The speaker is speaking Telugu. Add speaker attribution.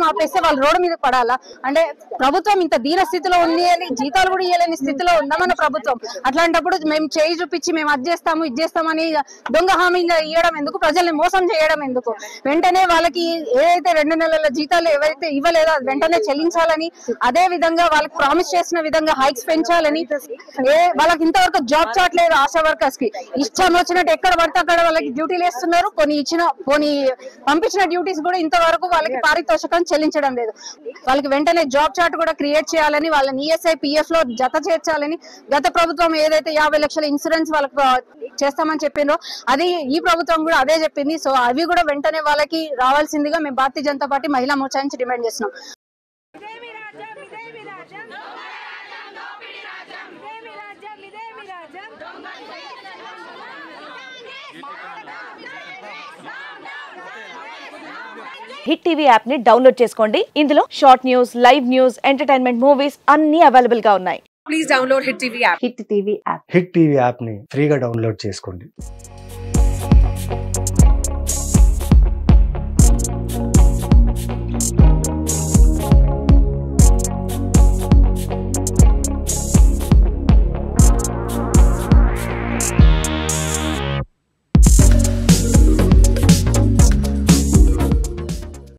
Speaker 1: ఆపేస్తే వాళ్ళు రోడ్డు మీద పడాలా? అంటే ప్రభుత్వం ఇంత దీన స్థితిలో ఉంది అని జీతాలు కూడా ఇవ్వలేని స్థితిలో ఉందా మన ప్రభుత్వం? అట్లాంటప్పుడు మేము చేయి చూపించి మేము అది చేస్తాము ఇది చేస్తామని దొంగ హామీగా ఇవ్వడం ఎందుకు? ప్రజల్ని మోసం చేయడం ఎందుకు? వెంటనే వాళ్ళకి ఏదైతే 2 నెలల జీతాలు ఏవైతే ఇవ్వలేదో అది వెంటనే చెల్లించాలని, అదే విధంగా వాళ్ళకి ప్రామిస్ చేసిన విధంగా హైక్స్ పెంచాలని, వాళ్ళకి ఇంతవరకు జాబ్ చాట్ లేదు. ఆశా వర్కర్స్ కి ఇష్టం వచ్చినట్టు ఎక్కడ పడితే అక్కడ వాళ్ళకి డ్యూటీలు వేస్తున్నారు. కొన్ని పంపించిన డ్యూటీస్ కూడా ఇంతవరకు వాళ్ళకి పారితోషికం చెల్లించడం లేదు. వాళ్ళకి వెంటనే జాబ్ చార్ట్ కూడా క్రియేట్ చేయాలని, వాళ్ళని ఈఎస్ఐ పిఎఫ్ లో జత చేర్చాలని, గత ప్రభుత్వం ఏదైతే 50 లక్షల ఇన్సూరెన్స్ వాళ్ళకి చేస్తామని చెప్పిందో అది ఈ ప్రభుత్వం కూడా అదే చెప్పింది. సో అవి కూడా వెంటనే వాళ్ళకి రావాల్సిందిగా మేము భారతీయ జనతా పార్టీ మహిళా మోర్చా నుంచి డిమాండ్ చేస్తున్నాం.
Speaker 2: హిట్ టీవీ యాప్ ని డౌన్లోడ్ చేసుకోండి. ఇందులో short news, live news, entertainment movies అన్ని అవైలబుల్ గా ఉన్నాయి. Please download hit TV app.
Speaker 3: Hit TV app ని ఫ్రీగా డౌన్లోడ్ చేసుకోండి.